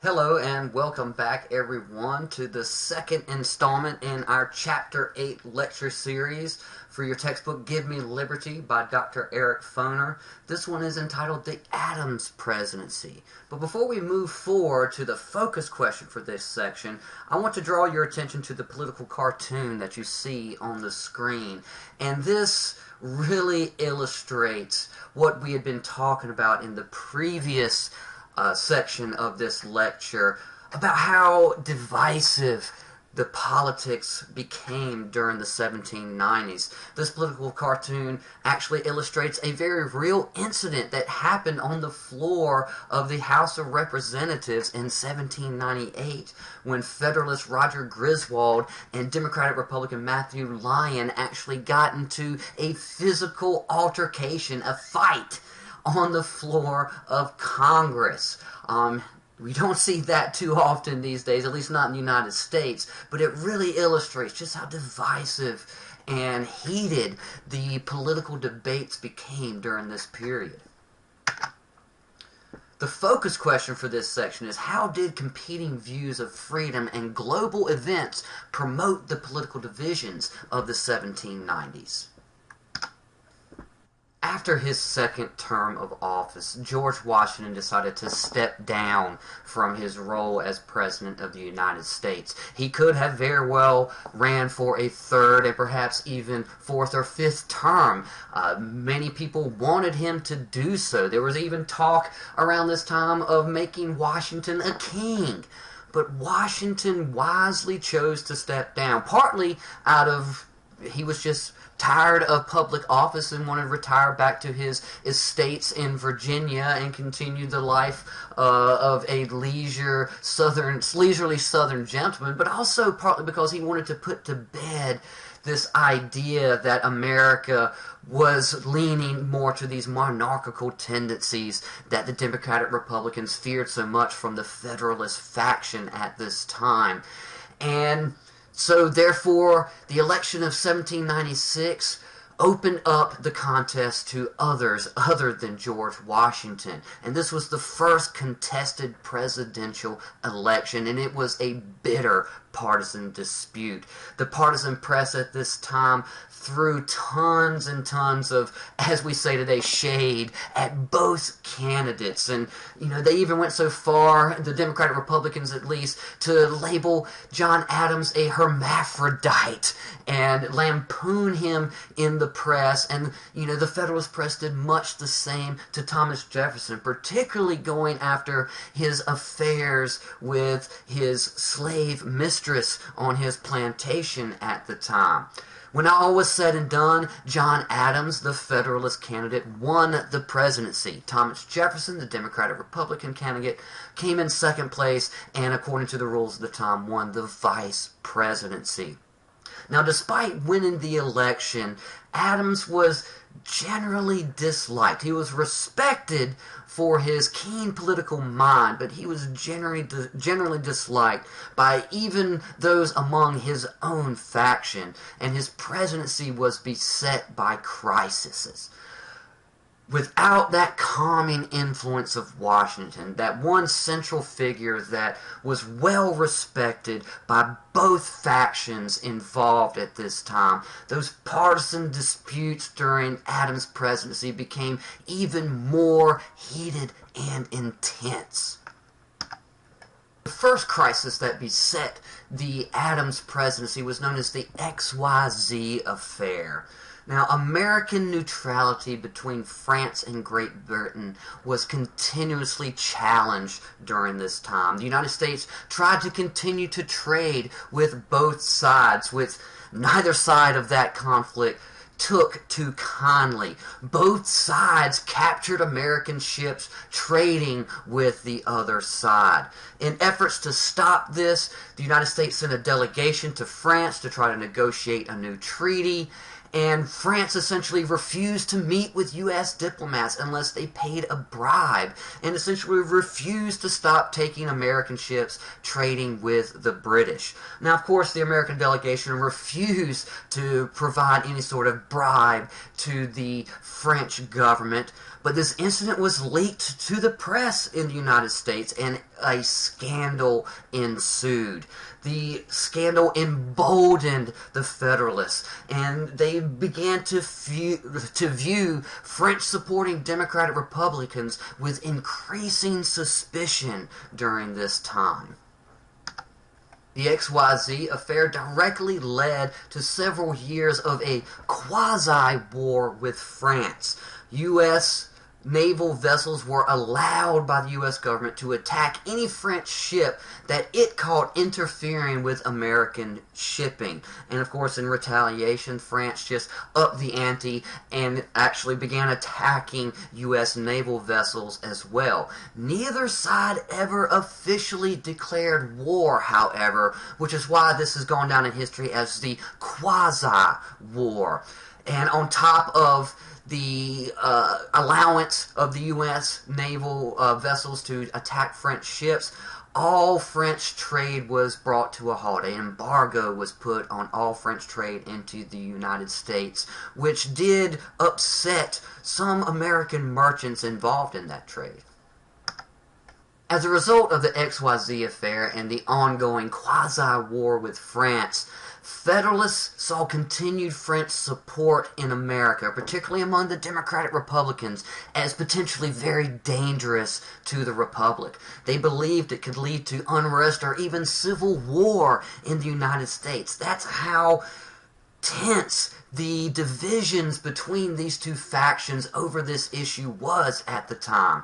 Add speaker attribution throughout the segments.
Speaker 1: Hello and welcome back everyone to the second installment in our Chapter 8 lecture series for your textbook Give Me Liberty by Dr. Eric Foner. This one is entitled The Adams Presidency. But before we move forward to the focus question for this section, I want to draw your attention to the political cartoon that you see on the screen. And this really illustrates what we had been talking about in the previous section of this lecture about how divisive the politics became during the 1790s. This political cartoon actually illustrates a very real incident that happened on the floor of the House of Representatives in 1798 when Federalist Roger Griswold and Democratic Republican Matthew Lyon actually got into a physical altercation, a fight on the floor of Congress. We don't see that too often these days, at least not in the United States, but it really illustrates just how divisive and heated the political debates became during this period. The focus question for this section is, how did competing views of freedom and global events promote the political divisions of the 1790s? After his second term of office, George Washington decided to step down from his role as President of the United States. He could have very well ran for a third and perhaps even fourth or fifth term. Many people wanted him to do so. There was even talk around this time of making Washington a king. But Washington wisely chose to step down, partly out of he was just tired of public office and wanted to retire back to his estates in Virginia and continue the life of a leisurely southern gentleman, but also partly because he wanted to put to bed this idea that America was leaning more to these monarchical tendencies that the Democratic Republicans feared so much from the Federalist faction at this time. And so, therefore, the election of 1796 opened up the contest to others other than George Washington. And this was the first contested presidential election, and it was a bitter partisan dispute. The partisan press at this time threw tons and tons of, as we say today, shade at both candidates. And, they even went so far, the Democratic Republicans at least, to label John Adams a hermaphrodite and lampoon him in the press. And, the Federalist press did much the same to Thomas Jefferson, particularly going after his affairs with his slave mistress on his plantation at the time. When all was said and done, John Adams, the Federalist candidate, won the presidency. Thomas Jefferson, the Democratic-Republican candidate, came in second place and, according to the rules of the time, won the vice presidency. Now, despite winning the election, Adams was generally disliked. He was respected for his keen political mind, but he was generally disliked by even those among his own faction, and his presidency was beset by crises. Without that calming influence of Washington, that one central figure that was well respected by both factions involved at this time, those partisan disputes during Adams' presidency became even more heated and intense. The first crisis that beset the Adams presidency was known as the XYZ Affair. Now, American neutrality between France and Great Britain was continuously challenged during this time. The United States tried to continue to trade with both sides, which neither side of that conflict took too kindly. Both sides captured American ships trading with the other side. In efforts to stop this, the United States sent a delegation to France to try to negotiate a new treaty. And France essentially refused to meet with U.S. diplomats unless they paid a bribe, and essentially refused to stop taking American ships trading with the British. Now, of course, the American delegation refused to provide any sort of bribe to the French government, But this incident was leaked to the press in the United States, and a scandal ensued. The scandal emboldened the Federalists, and they began to view French-supporting Democratic Republicans with increasing suspicion during this time. The XYZ affair directly led to several years of a quasi-war with France. U.S. naval vessels were allowed by the U.S. government to attack any French ship that it caught interfering with American shipping. And of course, in retaliation, France just upped the ante and actually began attacking U.S. naval vessels as well. Neither side ever officially declared war, however, which is why this has gone down in history as the Quasi-War. And on top of the allowance of the U.S. naval vessels to attack French ships, all French trade was brought to a halt. An embargo was put on all French trade into the United States, which did upset some American merchants involved in that trade. As a result of the XYZ affair and the ongoing quasi-war with France, Federalists saw continued French support in America, particularly among the Democratic Republicans, as potentially very dangerous to the Republic. They believed it could lead to unrest or even civil war in the United States. That's how tense the divisions between these two factions over this issue was at the time.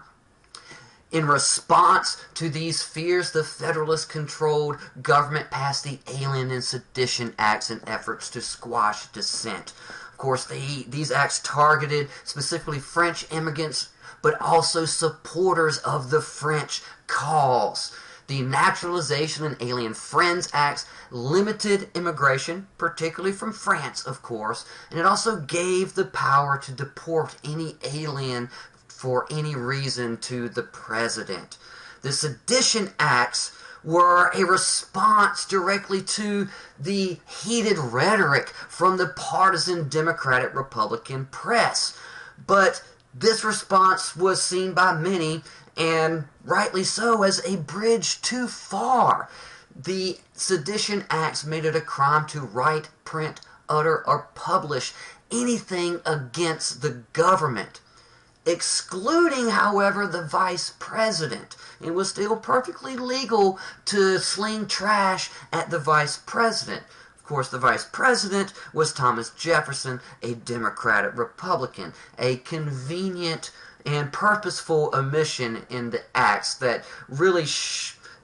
Speaker 1: In response to these fears, the Federalist-controlled government passed the Alien and Sedition Acts in efforts to squash dissent. Of course, these acts targeted specifically French immigrants, but also supporters of the French cause. The Naturalization and Alien Friends Acts limited immigration, particularly from France, of course, and it also gave the power to deport any alien for any reason to the president. The Sedition Acts were a response directly to the heated rhetoric from the partisan Democratic Republican press. But this response was seen by many, and rightly so, as a bridge too far. The Sedition Acts made it a crime to write, print, utter, or publish anything against the government, excluding, however, the vice president. It was still perfectly legal to sling trash at the vice president. Of course, the vice president was Thomas Jefferson, a Democratic Republican, a convenient and purposeful omission in the acts that really,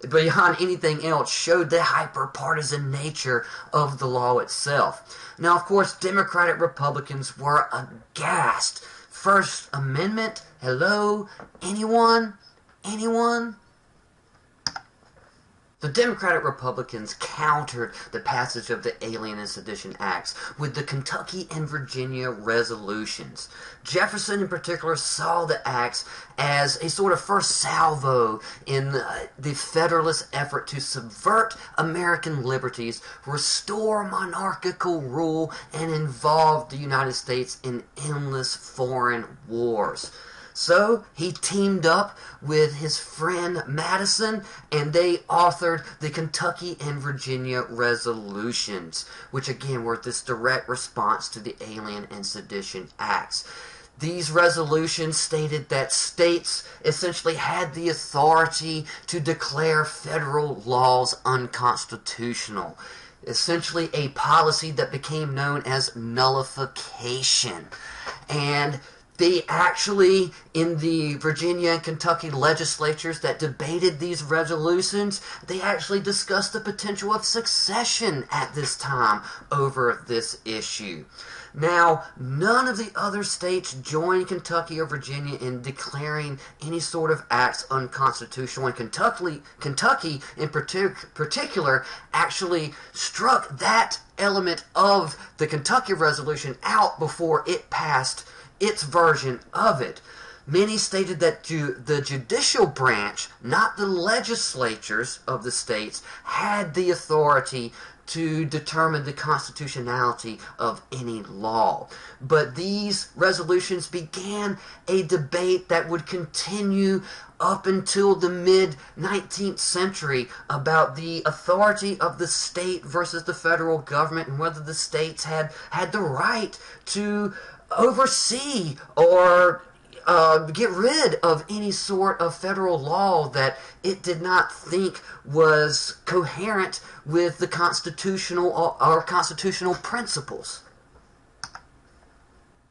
Speaker 1: beyond anything else, showed the hyper-partisan nature of the law itself. Now, of course, Democratic Republicans were aghast. First Amendment? Hello? Anyone? Anyone? The Democratic Republicans countered the passage of the Alien and Sedition Acts with the Kentucky and Virginia resolutions. Jefferson in particular saw the acts as a sort of first salvo in the Federalist effort to subvert American liberties, restore monarchical rule, and involve the United States in endless foreign wars. So he teamed up with his friend Madison, and they authored the Kentucky and Virginia resolutions, which again were this direct response to the Alien and Sedition Acts. These resolutions stated that states essentially had the authority to declare federal laws unconstitutional. Essentially a policy that became known as nullification. And they actually, in the Virginia and Kentucky legislatures that debated these resolutions, they actually discussed the potential of secession at this time over this issue. Now, none of the other states joined Kentucky or Virginia in declaring any sort of acts unconstitutional, and Kentucky in particular actually struck that element of the Kentucky resolution out before it passed its version of it. Many stated that the judicial branch, not the legislatures of the states, had the authority to determine the constitutionality of any law. But these resolutions began a debate that would continue up until the mid-19th century about the authority of the state versus the federal government, and whether the states had the right to oversee or get rid of any sort of federal law that it did not think was coherent with the constitutional or constitutional principles.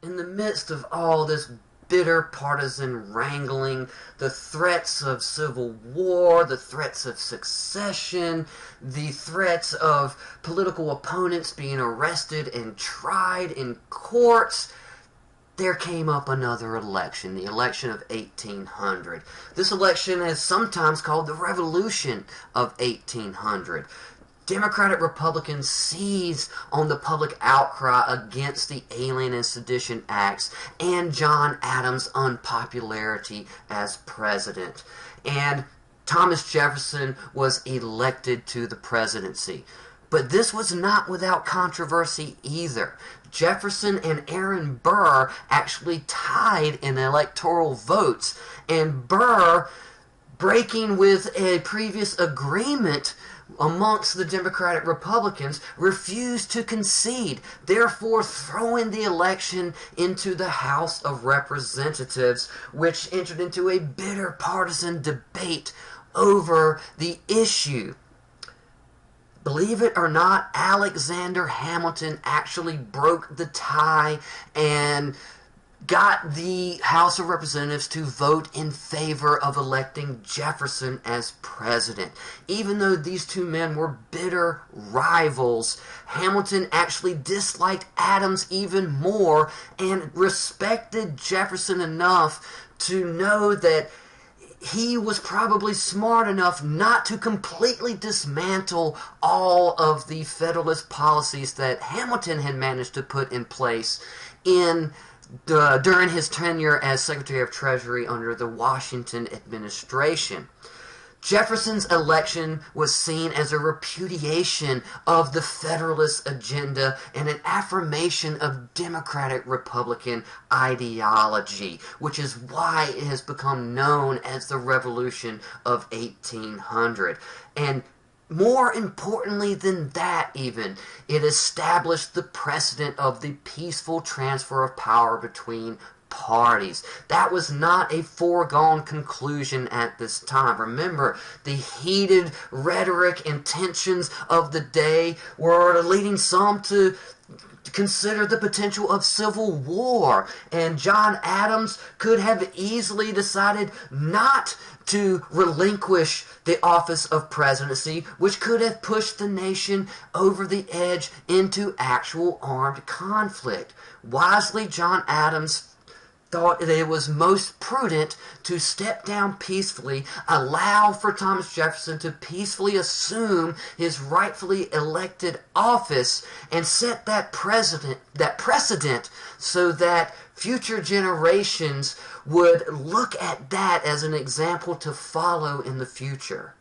Speaker 1: In the midst of all this bitter partisan wrangling, the threats of civil war, the threats of secession, the threats of political opponents being arrested and tried in courts, there came up another election, the election of 1800. This election is sometimes called the Revolution of 1800. Democratic Republicans seized on the public outcry against the Alien and Sedition Acts and John Adams' unpopularity as president. And Thomas Jefferson was elected to the presidency. But this was not without controversy either. Jefferson and Aaron Burr actually tied in electoral votes, and Burr, breaking with a previous agreement amongst the Democratic Republicans, refused to concede, therefore throwing the election into the House of Representatives, which entered into a bitter partisan debate over the issue. Believe it or not, Alexander Hamilton actually broke the tie and got the House of Representatives to vote in favor of electing Jefferson as president. Even though these two men were bitter rivals, Hamilton actually disliked Adams even more and respected Jefferson enough to know that he was probably smart enough not to completely dismantle all of the Federalist policies that Hamilton had managed to put in place during his tenure as Secretary of Treasury under the Washington administration. Jefferson's election was seen as a repudiation of the Federalist agenda and an affirmation of Democratic-Republican ideology, which is why it has become known as the Revolution of 1800. And more importantly than that even, it established the precedent of the peaceful transfer of power between parties. That was not a foregone conclusion at this time. Remember, the heated rhetoric and tensions of the day were leading some to consider the potential of civil war, and John Adams could have easily decided not to relinquish the office of presidency, which could have pushed the nation over the edge into actual armed conflict. Wisely, John Adams thought that it was most prudent to step down peacefully, allow for Thomas Jefferson to peacefully assume his rightfully elected office, and set that precedent so that future generations would look at that as an example to follow in the future.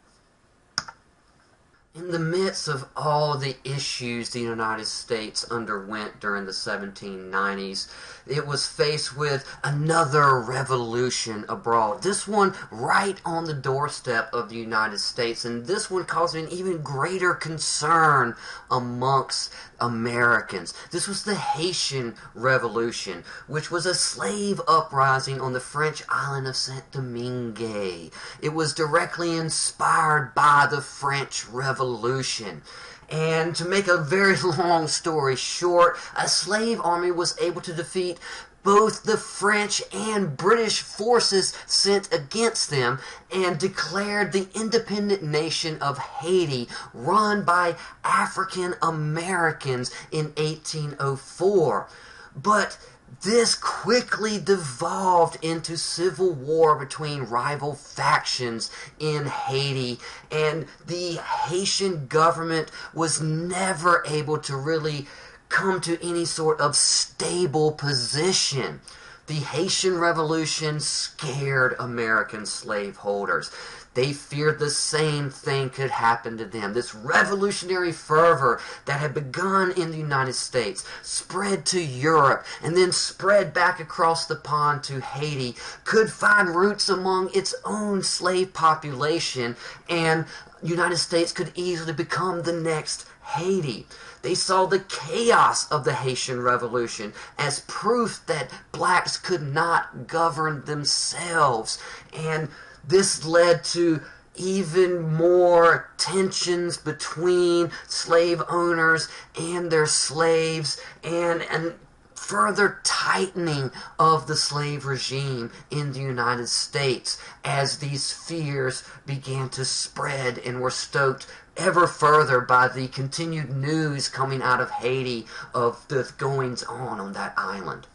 Speaker 1: In the midst of all the issues the United States underwent during the 1790s, it was faced with another revolution abroad. This one right on the doorstep of the United States, and this one causing even greater concern amongst Americans. This was the Haitian Revolution, which was a slave uprising on the French island of Saint-Domingue. It was directly inspired by the French Revolution. And to make a very long story short, a slave army was able to defeat both the French and British forces sent against them and declared the independent nation of Haiti, run by African Americans, in 1804. But this quickly devolved into civil war between rival factions in Haiti, and the Haitian government was never able to really come to any sort of stable position. The Haitian Revolution scared American slaveholders. They feared the same thing could happen to them. This revolutionary fervor that had begun in the United States spread to Europe and then spread back across the pond to Haiti, could find roots among its own slave population, and the United States could easily become the next Haiti. They saw the chaos of the Haitian Revolution as proof that blacks could not govern themselves, and this led to even more tensions between slave owners and their slaves, and further tightening of the slave regime in the United States as these fears began to spread and were stoked ever further by the continued news coming out of Haiti of the goings-on on that island.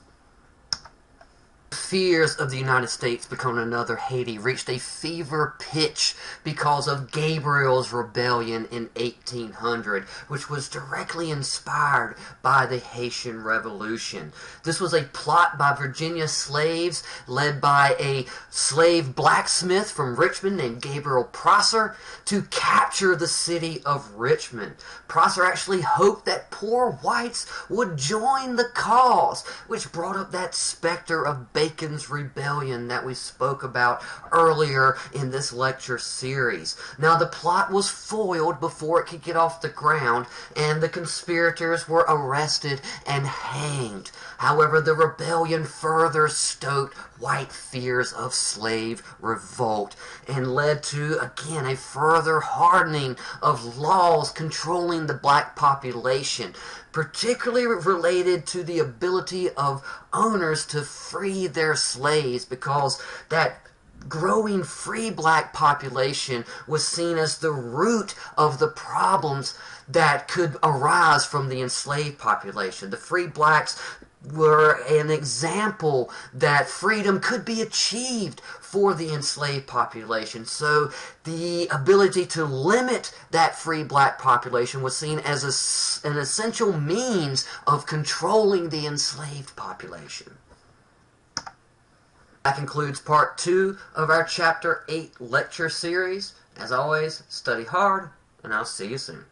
Speaker 1: Fears of the United States becoming another Haiti reached a fever pitch because of Gabriel's rebellion in 1800, which was directly inspired by the Haitian Revolution. This was a plot by Virginia slaves led by a slave blacksmith from Richmond named Gabriel Prosser to capture the city of Richmond. Prosser actually hoped that poor whites would join the cause, which brought up that specter of Bacon's Rebellion that we spoke about earlier in this lecture series. Now, the plot was foiled before it could get off the ground, and the conspirators were arrested and hanged. However, the rebellion further stoked white fears of slave revolt and led to, again, a further hardening of laws controlling the black population, particularly related to the ability of owners to free their slaves, because that growing free black population was seen as the root of the problems that could arise from the enslaved population. The free blacks were an example that freedom could be achieved for the enslaved population. So the ability to limit that free black population was seen as an essential means of controlling the enslaved population. That concludes part 2 of our Chapter 8 lecture series. As always, study hard, and I'll see you soon.